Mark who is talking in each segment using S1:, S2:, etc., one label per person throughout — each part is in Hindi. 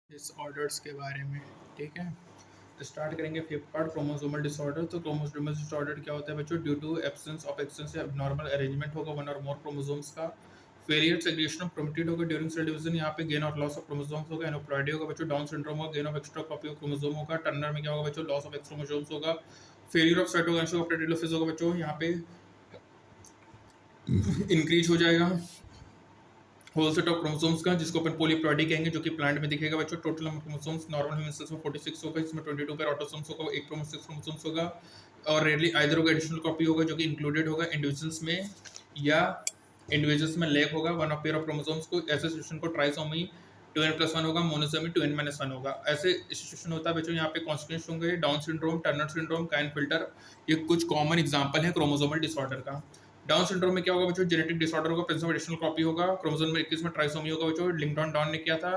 S1: डिसऑर्डर्स के बारे में। ठीक है, स्टार्ट करेंगे फिफ्थ पार्ट क्रोमोसोमल डिसऑर्डर। तो क्रोमोसोमल डिसऑर्डर क्या होता है बच्चों? Due to absence of excess या नॉर्मल अरेंजमेंट होगा वन और मोर क्रोमोसोम्स का। फेलियर सेग्रीगेशन ऑफ क्रोमेटिड होगा ड्यूरिंग सेल डिवीजन, यहाँ पे गेन और लॉस ऑफ क्रोमोसोम्स होगा। एनोप्लॉइडी होगा बच्चों। डाउन सिंड्रोम होगा, gain of extra copy of chromosome होगा। टर्नर में क्या होगा बच्चों? लॉस ऑफ एक्स क्रोमोसोम्स होगा। Failure of cytokinesis of telophase होगा बच्चों, यहाँ पे इंक्रीज हो जाएगा होल सेट ऑफ क्रोमोसोम्स का, जिसको अपन पॉलीप्लॉइडी कहेंगे, जो कि प्लांट में दिखेगा बच्चों। Total number chromosomes normal human cells में 46 होगा, इसमें 22 पेयर ऑटोसोम्स होगा, एक क्रोमोसोम क्रोमोसोम्स होगा। और रेयरली आइदर होगा एडिशनल कॉपी होगा, जो कि इंक्लूडेड होगा इंडिविजुअल्स में, या इंडिविजुअल्स में लैक होगा one of pair of chromosomes को। ऐसे सिचुएशन को ट्राइसोमी 2n+1 होगा, मोनोसोमी 2n-1 होगा। ऐसे सिचुएशन होता है बच्चों, यहाँ पे कॉन्सिक्वेंस होंगे Down syndrome, Turner syndrome, Klinefelter. ये कुछ कॉमन एग्जांपल है क्रोमोसोमल डिसऑर्डर का। डाउन सिंड्रोम में क्या होगा बच्चों? जेनेटिक डिसऑर्डर होगा, प्रिंसिपल एडिशनल कॉपी होगा, क्रोमोसोम में 21 में ट्राइसोमी होगा बच्चों। लिंकडॉन डॉन ने किया था।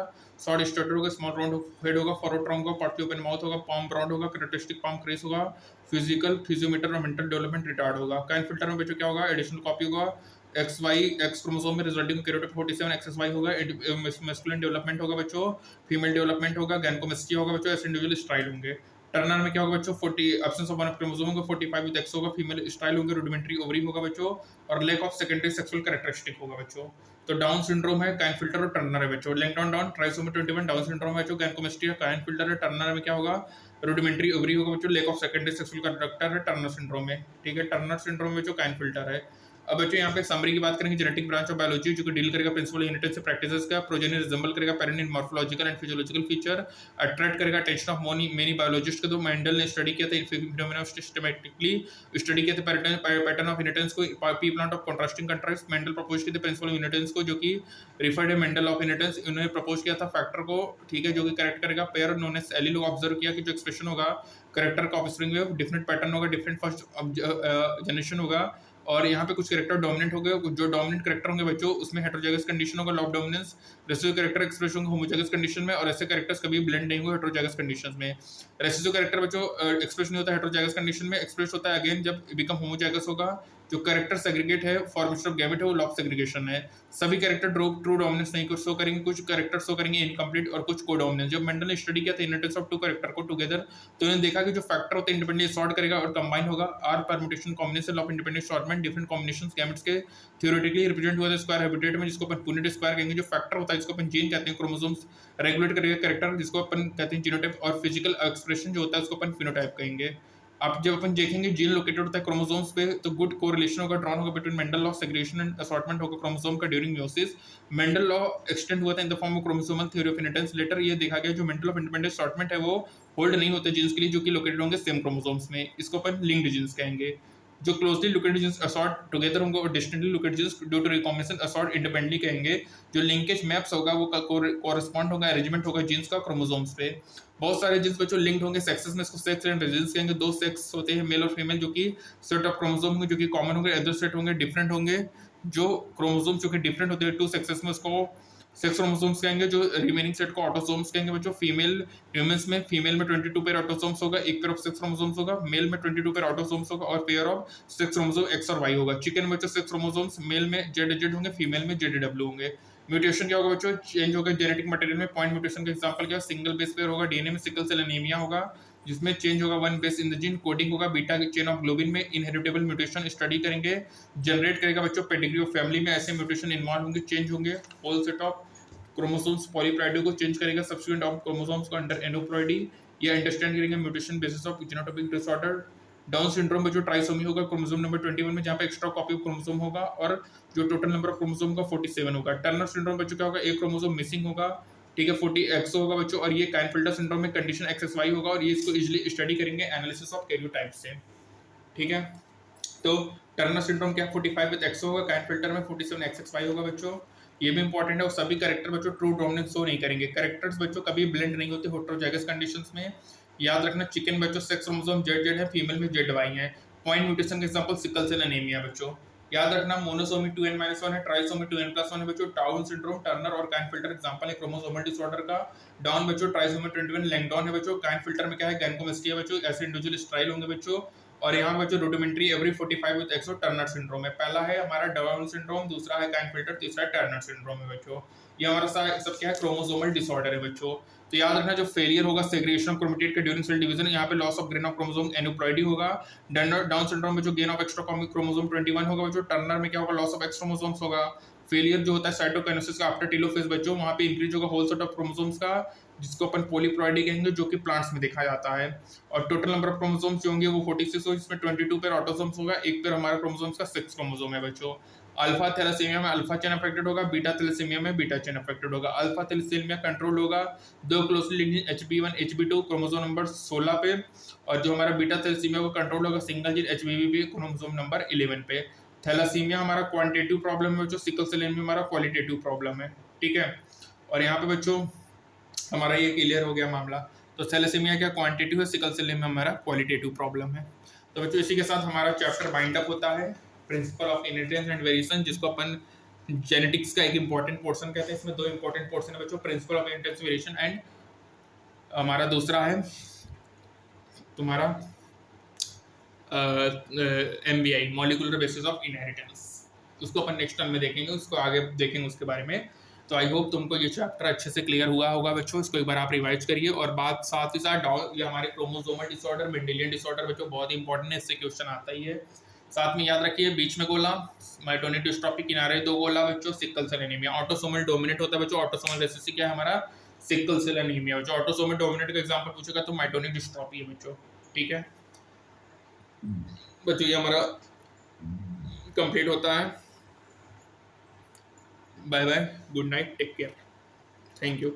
S1: शॉर्ट स्टर्टर होगा, स्मॉल राउंड हेड होगा, फॉरवर्ड ट्रंक होगा, पार्टली ओपन माउथ होगा, पाम ब्रॉड होगा, कैरेक्टरिस्टिक पाम क्रेस होगा, फिजिकल फिजियोमीटर और मेंटल डेवलपमेंट रिटार्ड होगा। काइन फिल्टर में बच्चों क्या होगा? एडिशनल कॉपी होगा एक्स वाई एक्स क्रोमोसोम में रिजल्टिंग कैरियोटाइप 47 एक्स वाई होगा। मैस्कुलिन डेवलपमेंट होगा बच्चों, फीमेल डेवलपमेंट होगा, गैनकोमेस्टिया होगा बच्चों। ऐसे इंडिविजुअल स्टाइल होंगे। टर्नर में क्या होगा बच्चों? 40 absence of one of chromosome होगा, 45 विद एक्स होगा, फीमेल स्टाइल होंगे, रुडिमेंट्री ओवरी होगा बच्चों, और lack of secondary sexual characteristic होगा बच्चों। तो डाउन सिंड्रोम है, काइन फिल्टर और टर्नर है बच्चों। Langdon Down trisomy 21 Down syndrome है बच्चों, गैनकोमेस्टिया काइन फिल्टर है। टर्नर में क्या होगा? रुडिमेंट्री ओवरी होगा बच्चों, lack of secondary sexual character है टर्नर सिंड्रोम में। ठीक है, टर्नर सिंड्रोम में जो काइन फिल्टर है। अब बच्चों यहाँ पे समरी की बात करेंगे, जेनेटिक ब्रांच ऑफ बायोलॉजी, जो कि डील करेगा प्रिंसिपल इनहेरिटेंस से प्रैक्टिसेस का। प्रोजेनी रिजेंबल करेगा parent in morphological and physiological feature. Attract करेगा अटेंशन ऑफ मेनी बायोलॉजिस्ट को। तो मेंडल ने स्टडी किया था फिनोमेना सिस्टमैटिकली स्टडी किया था पैटर्न ऑफ इनहेरिटेंस को, P plant of contrasting contrast. Mendel propose किए थे प्रिंसिपल ऑफ इनहेरिटेंस को, जो कि रिफर्ड है मेंडल ऑफ इनहेरिटेंस। उन्होंने प्रपोज किया था फैक्टर को, ठीक है, जो कि करेक्ट करेगा पेयर नोन एज एलील को। ऑब्जर्व किया कि जो एक्सप्रेशन होगा करेक्टर का ऑफस्प्रिंग में डिफरेंट पैटर्न होगा, डिफरेंट फर्स्ट जनरेशन होगा। और यहाँ पे कुछ करेक्टर डोमिनेंट हो गए, जो डोमिनेंट करेक्टर होंगे बच्चों उसमें हेटेरोजाइगस कंडीशन होगा, law of dominance. Residue character express होंगे होमोजाइगस कंडीशन में, और ऐसे करेक्टर्स कभी ब्लेंड नहीं होंगे हेटेरोजाइगस कंडीशन में। रेसिड्यू करेक्टर बच्चों एक्सप्रेस नहीं होता हेटेरोजाइगस कंडीशन में, एक्सप्रेस होता है अगेन जब बिकम होमोजाइगस होगा। जो करेक्टर सेग्रीगेट है फॉर्मेशन ऑफ गैमेट है, वो लॉ ऑफ सेग्रीगेशन है। सभी करेक्टर ट्रू डोमिनेंस नहीं शो करेंगे, कुछ करेक्टर शो करेंगे इनकम्प्लीट और कुछ को डोमिनेंस। जब मेंडल ने स्टडी किया था इनहेरिटेंस ऑफ टू करेक्टर को टुगेदर, तो उन्होंने देखा कि जो फैक्टर होते हैं इंडिपेंडेंटली सॉर्ट करेगा और कंबाइन होगा। Are permutation combination of independent assortment different combinations gametes के थ्योरेटिकली रिप्रेजेंट हुआ था स्क्वायर हैबिटेट में, जिसको अपन यूनिट स्क्वायर कहेंगे। जो फैक्टर होता है जिसको अपन जीन कहते हैं, क्रोमोसोम्स रेगुलेट करेगा करेक्टर, जिसको अपन कहते हैं जीनोटाइप, और फिजिकल एक्सप्रेशन जो होता है उसको अपन फिनोटाइप कहेंगे। अब जब अपन देखेंगे जीन लोकेटेड होता है क्रोमोसोम्स पे, तो गुड कोरिलेशन होगा ड्रॉन होगा between Mendel law segregation and assortment होगा क्रोमोसोम का during meiosis. Mendel law extend हुआ था in the form of chromosomal theory of inheritance. Later ये देखा गया जो मेंडल ऑफ इंडिपेंडेंट असॉर्टमेंट है वो होल्ड नहीं होते जीन्स के लिए, जो कि लोकेटेड होंगे सेम क्रोमोसोम्स में, इसको अपन लिंक्ड जीन्स कहेंगे। जो closely located genes assort together होंगे और distantly located genes due to recombination assort independently कहेंगे। जो लिंकेज मैप्स होगा वो कोरस्पॉन्ड होगा अरेंजमेंट होगा जीन्स का क्रोमोसोम्स पे। बहुत सारे जीन्स बच्चों लिंक्ड होंगे सेक्सेस में, इसको सेक्स एंड रेजिडेंस कहेंगे। दो सेक्स होते हैं मेल और फीमेल, जो कि सेट ऑफ क्रोमोसोम होंगे जो कि कॉमन होंगे, अदर सेट होंगे डिफरेंट होंगे। जो क्रोमोसोम जो कि डिफरेंट होते हैं टू सेक्सेस में, उसको सेक्स क्रोमोसोम्स कहेंगे। जो रिमेनिंग सेट को ऑटोसोम्स कहेंगे बच्चों। फीमेल में 22 पेयर ऑटोसोम्स होगा, एक पेयर ऑफ सेक्स क्रोमोसोम्स होगा। मेल में 22 पेयर ऑटोसोम्स होगा और pair of sex chromosome x और वाई होगा। चिकन में बच्चों सेक्स क्रोमोसोम्स मेल में जेड होंगे, फीमेल में जेड होंगे। म्यूटेशन क्या होगा बच्चों? चेंज होगा जेनेटिक मटेरियल में। पॉइंट म्यूटेशन का एग्जांपल क्या? सिंगल बेस पेयर होगा डीएनए में, सिकल सेल एनीमिया होगा जिसमें चेंज होगा one base in the gene. Coding होगा बीटा चेन ऑफ ग्लोबिन में। इनहेरिटेबल म्यूटेशन स्टडी करेंगे, जनरेट करेगा बच्चों पेडिग्री ऑफ फैमिली में, ऐसे म्यूटेशन इन्वॉल्व होंगे, चेंज होंगे whole set of chromosomes polyploidy को चेंज करेगा सब्सिक्वेंट ऑफ क्रोमोसोम्स को अंडर एनोप्लॉइडी। या अंडरस्टैंड करेंगे mutation basis of genotypic disorder. Down syndrome में जो ट्राइसोमी होगा क्रोमोसोम नंबर 21 में, जहाँ पे एक्स्ट्रा कॉपी ऑफ क्रोमोसोम होगा और जो टोटल नंबर ऑफ क्रोमोसोम का 47 होगा। टर्नर सिंड्रोम बच्चों क्या होगा? एक क्रोमोसोम मिसिंग होगा, ठीक है, 40x होगा बच्चों। और ये काइनफिल्टर सिंड्रोम में कंडीशन XXY होगा, और ये इसको इजीली स्टडी करेंगे एनालिसिस ऑफ कैरियोटाइप से, ठीक है। तो टर्नर सिंड्रोम क्या 45 विद एक्स होगा, काइनफिल्टर में 47 XXY होगा बच्चों। ये भी इंपॉर्टेंट है, और सभी कैरेक्टर बच्चों ट्रू डोमिनेंस शो नहीं करेंगे। कैरेक्टर्स बच्चों कभी ब्लेंड नहीं होते हेटेरोजाइगस कंडीशंस में। याद रखना चिकन बच्चों सेक्स क्रोमोसोम जेड है, फीमेल में ZY है। पॉइंट म्यूटेशन का एग्जांपल सिकल सेल एनीमिया बच्चों। याद रखना मोनोसोमी 2n-1 है, ट्राइसोमी 2n+1 है बच्चों। डाउन सिंड्रोम टर्नर और काइनफिल्टर एग्जांपल है क्रोमोसोमल डिसऑर्डर का। डाउन बच्चों ट्राइसोमी 21 लैंगडॉन है बच्चों। काइनफिल्टर में क्या है? गैनकोमेस्टिया बच्चों। ऐसे इंडिविजुअल स्ट्राइल होंगे बच्चों। और यहाँ बच्चों rudimentary ovary 45 with XO Turner syndrome है। पहला है हमारा डाउन सिंड्रोम, दूसरा है काइनफिल्टर, तीसरा है टर्नर सिंड्रोम है बच्चों। ये हमारा सब क्या है, क्रोमोसोमल डिसऑर्डर है बच्चों। तो याद रखना, जो फेलियर होगा सेग्रीगेशन ऑफ क्रोमेटिड के ड्यूरिंग सेल डिवीजन, यहाँ पे loss of grain of chromosome aneuploidy होगा। डाउन सिंड्रोम में जो गेन ऑफ एक्स्ट्रा क्रोमोसोम 21 होगा बच्चों। टर्नर में क्या होगा, लॉस ऑफ एक्स क्रोमोसोम्स होगा। फेलियर जो होता है साइटोकाइनेसिस का आफ्टर टेलोफेज बच्चों, वहाँ पे इंक्रीज होगा होल सेट ऑफ क्रोमोसोम्स का, जिसको अपन पॉलीप्लॉइडी कहेंगे, जो कि प्लांट्स में देखा जाता है। और टोटल नंबर ऑफ क्रोमोसोम्स जो होंगे वो 46 हो, इसमें 22 पेयर ऑटोसोम्स होगा, एक पेयर हमारा क्रोमोसोम्स का 6 क्रोमोसोम है बच्चों। अल्फा थैलेसीमिया में अल्फा चेन अफेक्टेड होगा, बीटा थैलेसीमिया में बीटा चेन अफेक्टेड होगा। अल्फा थैलेसीमिया कंट्रोल होगा दो closely linked HB1 HB2 chromosome number 16 पे, और जो हमारा बीटा थैलेसीमिया को कंट्रोल होगा single gene HBB chromosome number 11 पे। थैलेसीमिया हमारा क्वांटिटेटिव प्रॉब्लम है बच्चों, सिकल सेल एनीमिया हमारा क्वालिटेटिव प्रॉब्लम है, ठीक है। और यहाँ पे बच्चों हमारा ये क्लियर हो गया मामला। तो थैलेसीमिया क्या क्वांटिटेटिव है, सिकल सेल एनीमिया हमारा क्वालिटेटिव प्रॉब्लम है। तो बच्चों इसी के साथ हमारा चैप्टर बाइंड अप होता है, principle of inheritance and variation, जिसको अपन जेनेटिक्स का एक इंपॉर्टेंट पोर्शन कहते हैं। इसमें दो इंपॉर्टेंट पोर्शन है बच्चों, principle of inheritance variation and हमारा दूसरा है तुम्हारा MBI molecular basis of inheritance. उसको अपन नेक्स्ट टाइम में देखेंगे, उसको आगे देखेंगे उसके बारे में। तो आई होप तुमको ये चैप्टर अच्छे से क्लियर हुआ होगा बच्चों। इसको एक बार आप रिवाइज करिए। और बात साथ ही साथ ये हमारे क्रोमोसोमल डिसऑर्डर, मेंडेलियन डिसऑर्डर बच्चों बहुत इंपॉर्टेंट है, इससे क्वेश्चन आता ही है। साथ में याद रखिए बीच में गोला माइटोनिक डिस्ट्रॉफी, किनारे दो गोला बच्चों sickle cell anaemia. Autosomal dominate होता है बच्चों, ऑटोसोमल रेसेसिव क्या है हमारा, सिकल सेल एनीमिया। जो ऑटोसोमल डोमिनेट का एग्जांपल पूछेगा तो माइटोनिक डिस्ट्रॉफी है बच्चों, ठीक है बच्चों। ये हमारा कंप्लीट होता है। Bye bye, good night, take care, thank you.